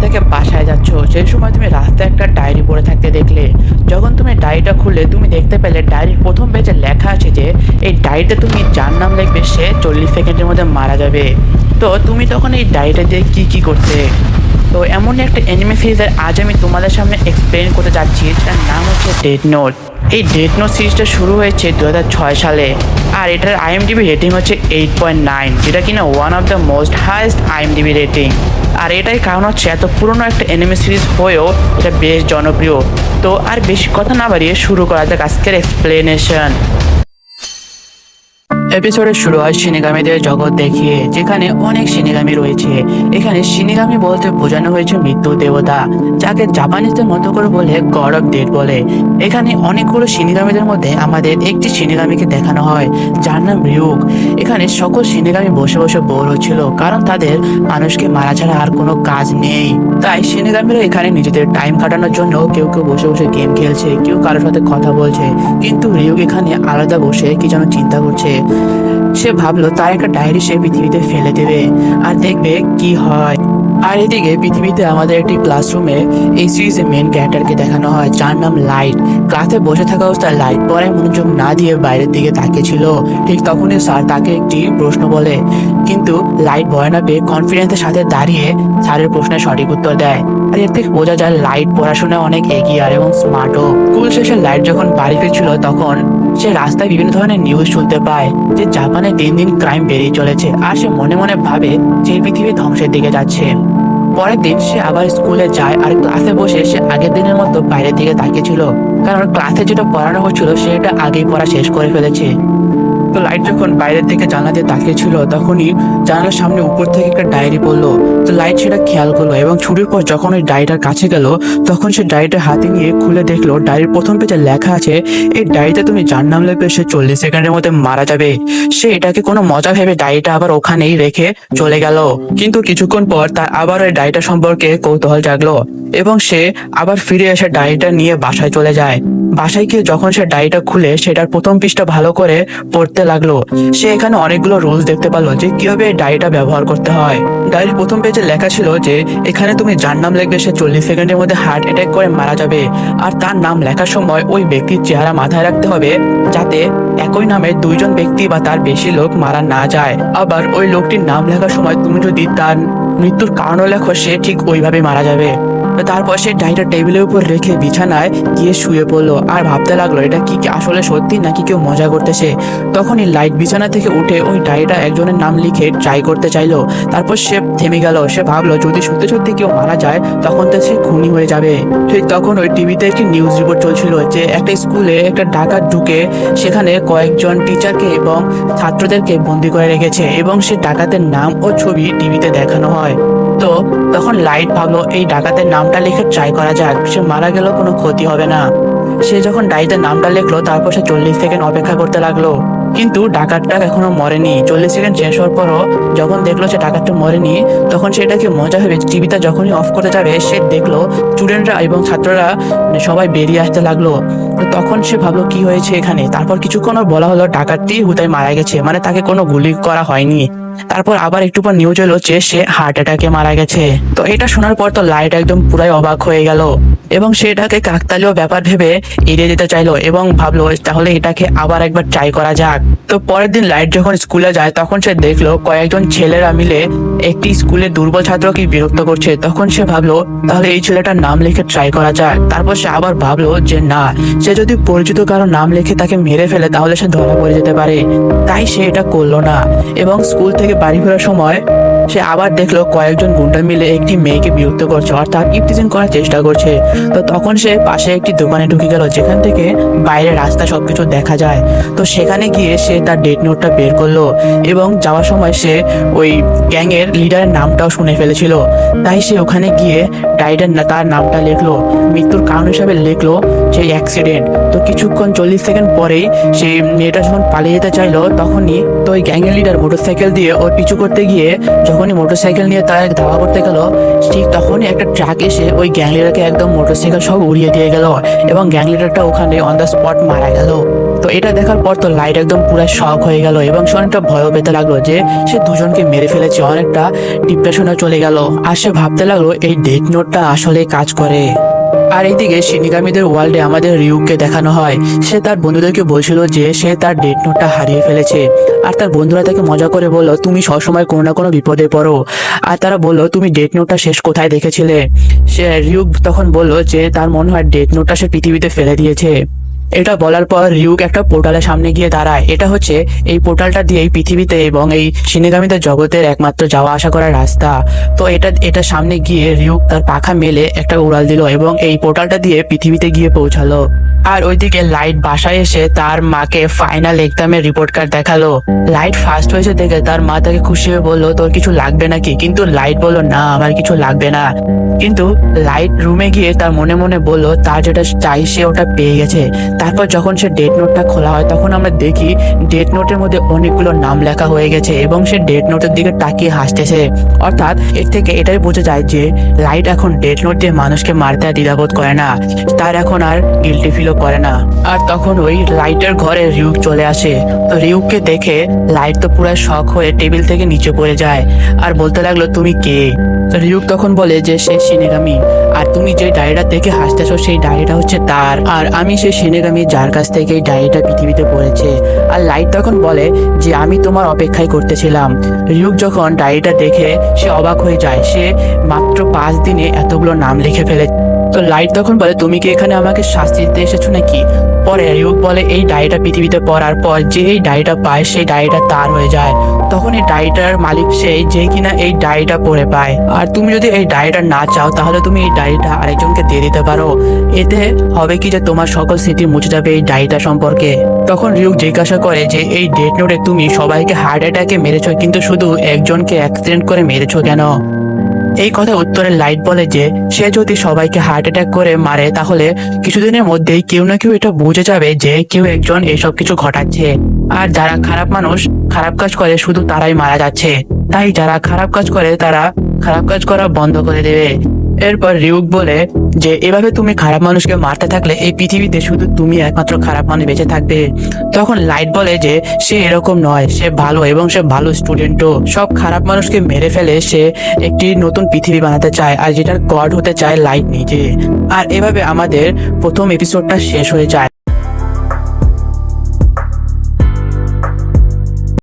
থেকে বাসায় যাচ্ছ, সেই সময় তুমি রাস্তায় একটা ডায়েরি পড়ে থাকতে দেখলে। যখন তুমি ডায়েরিটা খুললে তুমি দেখতে পেলে ডায়েরির প্রথম পেজে লেখা আছে যে এই ডায়েরিতে তুমি যার নাম লিখবে সে 40 সেকেন্ডের মধ্যে মারা যাবে। তো তুমি তখন এই ডায়েরিটা দিয়ে কি করতে? তো এমনই একটা অ্যানিমে সিরিজের আজ আমি তোমাদের সামনে এক্সপ্লেন করতে যাচ্ছি, যার নাম হচ্ছে ডেথ নোট। এই ডেথ নোট সিরিজটা শুরু হয়েছে 2006 সালে, আর এটার আইএমডিবি রেটিং হচ্ছে 8.9, যেটা কিনা one of the most highest IMDb rating. আর এটাই কারণ হচ্ছে এত পুরনো একটা অ্যানিমে সিরিজ হয়েও এটা বেশ জনপ্রিয়। তো আর বেশি কথা না বাড়িয়ে শুরু করা যাক আজকের এক্সপ্লেনেশন। এপিসোডে শুরু হয় শিনিগামীদের জগৎ দেখিয়ে, যেখানে অনেক শিনিগামী রয়েছে। এখানে শিনিগামী বলতে বোঝানো হয়েছে মৃত্যু দেবতা, যাকে জাপানিজদের মতো করে বলে গড অফ ডেথ বলে। এখানে অনেকগুলো শিনিগামীদের মধ্যে আমাদের একটি শিনিগামীকে দেখানো হয়, যার নাম রিউক। এখানে সকল শিনিগামী বসে বসে বোর হচ্ছিল, কারণ তাদের মানুষকে মারা ছাড়া আর কোনো কাজ নেই। তাই শিনিগামীরা এখানে নিজেদের টাইম কাটানোর জন্য কেউ কেউ বসে বসে গেম খেলছে, কেউ কারোর সাথে কথা বলছে। কিন্তু রিউক এখানে আলাদা বসে কি যেন চিন্তা করছে। সে ভাবলো তার একটা ডায়েরি সে পৃথিবীতে ফেলে দেবে আর দেখবে কি হয়। আর এদিকে পৃথিবীতে আমাদের একটি ক্লাসরুমে এই সিরিজের মেন ক্যারেক্টারকে দেখানো হয়, যার নাম লাইট। ক্লাসে বসে থাকা অবস্থায় লাইট পড়ায় মনোযোগ না দিয়ে বাইরের দিকে তাকিয়েছিল। ঠিক তখনই স্যার তাকে একটি প্রশ্ন বলে, কিন্তু লাইট ভয় না পেয়ে কনফিডেন্সের সাথে দাঁড়িয়ে স্যারের প্রশ্নের সঠিক উত্তর দেয়। আর এর থেকে বোঝা যায় লাইট পড়াশোনায় অনেক এগিয়ে আর এবং স্মার্টও। স্কুল শেষে লাইট যখন বাড়ি ফিরছিল তখন সে রাস্তায় বিভিন্ন ধরনের নিউজ শুনতে পায় যে জাপানে দিন দিন ক্রাইম বেড়েই চলেছে। আর সে মনে মনে ভাবে যে পৃথিবী ধ্বংসের দিকে যাচ্ছে। পরের দিন সে আবার স্কুলে যায় আর ক্লাসে বসে সে আগের দিনের মতো বাইরের দিকে তাকিয়েছিল, কারণ ক্লাসে যেটা পড়ানো হচ্ছিল সেটা আগেই পড়া শেষ করে ফেলেছে। তো লাইট যখন বাইরের দিকে জানলা দিয়ে তাকিয়েছিল তখনই জানালার সামনে উপর থেকে একটা ডায়েরি পড়লো। তো লাইট সেটা খেয়াল করলো এবং ছুটির পর যখন ওই ডায়েরিটার কাছে গেল তখন সে ডায়েরিটা হাতে নিয়ে খুলে দেখলো ডায়েরির প্রথম পেজে লেখা আছে এই ডায়েরিতে তুমি যার নাম লিখবে সে 40 সেকেন্ডের মধ্যে মারা যাবে। সে এটাকে কোনো মজা ভেবে ডায়েরিটা আবার ওখানেই রেখে চলে গেল। কিন্তু কিছুক্ষণ পর তার আবার ওই ডায়েরিটা সম্পর্কে কৌতূহল জাগলো এবং সে আবার ফিরে এসে ডায়েরিটা নিয়ে বাসায় চলে যায়। বাসায় গিয়ে যখন সে ডায়েরিটা খুলে সেটার প্রথম পৃষ্ঠা ভালো করে পড়তে লাগলো, সে এখানে অনেকগুলো রুলস দেখতে পারলো যে কিভাবে এই ডায়েরিটা ব্যবহার করতে হয়। ডায়েরির প্রথম পেজে লেখা ছিল যে এখানে তুমি যার নাম লিখবে সে 40 সেকেন্ডের মধ্যে হার্ট অ্যাটাক করে মারা যাবে। আর তার নাম লেখার সময় ওই ব্যক্তির চেহারা মাথায় রাখতে হবে, যাতে একই নামে দুইজন ব্যক্তি বা তার বেশি লোক মারা না যায়। আবার ওই লোকটির নাম লেখার সময় তুমি যদি তার মৃত্যুর কারণও লেখো সে ঠিক ওইভাবে মারা যাবে। তারপর সে ডায়েরিটা টেবিলের উপর রেখে বিছানায় গিয়ে শুয়ে পড়লো আর ভাবতে লাগলো এটা কি আসলে সত্যি নাকি কেউ মজা করতেছে। তখনই লাইট বিছানা থেকে উঠে ওই ডায়েরিটা একজনের নাম লিখে ট্রাই করতে চাইলো। তারপর সে থেমে গেল। সে ভাবলো যদি সত্যি সত্যি কেউ মারা যায় তখন তো সে খুনি হয়ে যাবে। ঠিক তখন ওই টিভিতে একটি নিউজ রিপোর্ট চলছিল যে একটা স্কুলে একটা ডাকাত ঢুকে সেখানে কয়েকজন টিচারকে এবং ছাত্রদেরকে বন্দি করে রেখেছে এবং সে ডাকাতের নাম ও ছবি টিভিতে দেখানো হয়। তো তখন লাইট ভাবলো এই ডাকাতের নামটা লিখে ট্রাই করা যাক, সে মারা গেলেও কোনো ক্ষতি হবে না। সে যখন ডায়েরিতে নামটা লিখলো তারপর সে 40 সেকেন্ড অপেক্ষা করতে লাগলো, কিন্তু ডাকাতটা এখনো মরেনি। 40 সেকেন্ড শেষ হওয়ার পরও যখন দেখলো সে ডাকাতটা মরেনি তখন সেটাকে মজা ভেবে টিভিটা যখনই অফ করতে যাবে সে দেখলো স্টুডেন্টরা এবং ছাত্ররা সবাই বেরিয়ে আসতে লাগলো। তো তখন সে ভাবলো কি হয়েছে এখানে। তারপর কিছুক্ষণ বলা হলো ডাকাতটি হুদায় মারা গেছে, মানে তাকে কোনো গুলি করা হয়নি। তারপর আবার একটু পর নিউজ এলো যে সে হার্ট অ্যাটাকে মারা গেছে। তো এটা শোনার পর তো লাইট একদম পুরাই অবাক হয়ে গেল এবং সে এটাকে কাকতালীয় ব্যাপার ভেবে এড়িয়ে যেতে চাইলো এবং ভাবলো তাহলে এটাকে আবার একবার ট্রাই করা যাক। তো পরের দিন লাইট যখন স্কুলে যায় তখন সে দেখলো কয়েকজন ছেলেরা মিলে একটি স্কুলের দুর্বল ছাত্রকে বিরক্ত করছে। তখন সে ভাবলো তাহলে এই ছেলেটার নাম লিখে ট্রাই করা যাক। তারপর সে আবার ভাবলো যে না, সে যদি পরিচিত কারো নাম লিখে তাকে মেরে ফেলে তাহলে সে ধরা পড়ে যেতে পারে। তাই সে এটা করলো না এবং স্কুল থেকে বাড়ি ফেরার সময় সে আবার দেখলো কয়েকজন গুন্ডা মিলে একটি মেয়েকে বিরক্ত করছে অর্থাৎ ইপটিজিং করার চেষ্টা করছে। তো তখন সে পাশে একটি দোকানে ঢুকে গেল যেখান থেকে বাইরে রাস্তা সবকিছু দেখা যায়। তো সেখানে গিয়ে সে তার ডেট নোটটা বের করলো এবং যাওয়ার সময় সে ওই গ্যাংয়ের লিডারের নামটাও শুনে ফেলেছিল। তাই সে ওখানে গিয়ে ডায়েরিতে তার নামটা লিখলো, মৃত্যুর কারণ হিসাবে লিখলো সেই অ্যাক্সিডেন্ট। তো কিছুক্ষণ 40 সেকেন্ড পরেই সেই মেয়েটা যখন পালিয়ে যেতে চাইলো তখনই তো ওই গ্যাংয়ের লিডার মোটরসাইকেল দিয়ে ওর পিছু করতে গিয়ে যখনই মোটরসাইকেল নিয়ে তার ধাওয়া করতে গেল, ঠিক তখনই একটা ট্রাক এসে ওই গ্যাং লিডারকে একদম মোটরসাইকেল সব উড়িয়ে দিয়ে গেল এবং গ্যাং লিডারটা ওখানে অন দ্য স্পট মারা গেল। তো এটা দেখার পর তো লাইট একদম পুরো শক হয়ে গেল এবং সে অনেকটা ভয়ও পেতে লাগলো যে সে দুজনকে মেরে ফেলেছে, অনেকটা ডিপ্রেশনে চলে গেল। আর সে ভাবতে লাগলো এই ডেথ নোটটা আসলে কাজ করে। আর এইদিকে শিনিগামীদের ওয়ার্ল্ডে আমাদের রিউকে দেখানো হয়, সে তার বন্ধুদেরকে বলছিল যে সে তার ডেথ নোটটা হারিয়ে ফেলেছে। আর তার বন্ধুরা তাকে মজা করে বলল তুমি সবসময় কোনো না কোনো বিপদে পড়ো। আর তারা বলল তুমি ডেথ নোটটা শেষ কোথায় দেখেছিলে। সে রিউক তখন বলল যে তার মনে হয় ডেথ নোটটা সে পৃথিবীতে ফেলে দিয়েছে। এটা বলার পর রিউক একটা পোর্টালের সামনে গিয়ে দাঁড়ায়। এটা হচ্ছে এই পোর্টালটা দিয়ে এই পৃথিবীতে এবং এই শিনিগামীদের জগতের একমাত্র যাওয়া আসা করার রাস্তা। তো এটা সামনে গিয়ে রিউক তার পাখা মেলে একটা উড়াল দিল এবং এই পোর্টালটা দিয়ে পৃথিবীতে গিয়ে পৌঁছালো। আর ওইদিকে লাইট বাসায় এসে তার মাকে ফাইনাল এক্সামের রিপোর্ট কার্ড দেখালো। লাইট ফার্স্ট হয়েছে দেখে তার মা তাকে খুশি হয়ে বললো তোর কিছু লাগবে নাকি, কিন্তু লাইট বললো না আমার কিছু লাগবে না। কিন্তু লাইট রুমে গিয়ে তার মনে মনে বললো তার যেটা চাই সে ওটা পেয়ে গেছে। তারপর যখন সে ডেথ নোটটা খোলা হয় তখন আমরা দেখি ডেথ নোটের মধ্যে অনেকগুলো নাম লেখা হয়ে গেছে এবং সে ডেথ নোটের দিকে তাকিয়ে হাসতেছে। অর্থাৎ এর থেকে এটাই বোঝা যায় যে লাইট এখন ডেথ নোট দিয়ে মানুষকে মারতে আর দ্বিধাবোধ করে না, তার এখন আর গিল্টি ফিলও করে না। আর তখন ওই লাইটের ঘরে রিউক চলে আসে। তো রিউককে দেখে লাইট তো পুরো শক হয়ে টেবিল থেকে নিচে পড়ে যায় আর বলতে লাগলো তুমি কে। তো রিউক তখন বলে যে সে শিনিগামী, আর তুমি যে ডায়েরিটা দেখে হাসতেছো সেই ডায়েরিটা হচ্ছে তার, আর আমি সেই শিনিগামী যার কাছ থেকে এই ডায়েরিটা পৃথিবীতে পড়েছে। আর লাইট তখন বলে যে আমি তোমার অপেক্ষায় করতেছিলাম। রিউক যখন ডায়েরিটা দেখে সে অবাক হয়ে যায়, সে মাত্র 5 দিনে এতগুলো নাম লিখে ফেলে। তো লাইট তখন বলে তুমি কি এখানে আমাকে শাস্তি দিতে এসেছো নাকি। পরে রিউক বলে এই ডায়েরিটা পৃথিবীতে পড়ার পর যে এই ডায়েরিটা পায় সেই ডায়েরিটা তার হয়ে যায়। তখন এই ডায়েরিটার মালিক সেই যে কিনা এই ডায়েরিটা পড়ে পায়। আর তুমি যদি এই ডায়েরিটা না চাও তাহলে তুমি এই ডায়েরিটা আরেকজনকে দিয়ে দিতে পারো, এতে হবে কি যে তোমার সকল স্মৃতি মুছে যাবে এই ডায়েরিটা সম্পর্কে। তখন রিউক জিজ্ঞাসা করে যে এই ডেথ নোটে তুমি সবাইকে হার্ট অ্যাটাকে মেরেছো কিন্তু শুধু একজনকে অ্যাক্সিডেন্ট করে মেরেছো কেন। এই কথা উত্তরে লাইট বলে যে সে যদি সবাইকে হার্ট অ্যাটাক করে মারে তাহলে কিছুদিনের মধ্যেই কেউ না কেউ এটা বুঝে যাবে যে কেউ একজন এইসব কিছু ঘটাচ্ছে। আর যারা খারাপ মানুষ খারাপ কাজ করে শুধু তারাই মারা যাচ্ছে, তাই যারা খারাপ কাজ করে তারা খারাপ কাজ করা বন্ধ করে দেবে। এরপর রিউক বলে যে এভাবে তুমি খারাপ মানুষকে মারতে থাকলে এই পৃথিবীতে শুধু তুমি একমাত্র খারাপ মানুষ বেঁচে থাকবে। তখন লাইট বলে যে সে এরকম নয়, সে ভালো এবং সে ভালো স্টুডেন্টও। সব খারাপ মানুষকে মেরে ফেলে সে একটি নতুন পৃথিবী বানাতে চায় আর যেটার গড হতে চায় লাইট নিজে। আর এভাবে আমাদের প্রথম এপিসোডটা শেষ হয়ে যায়।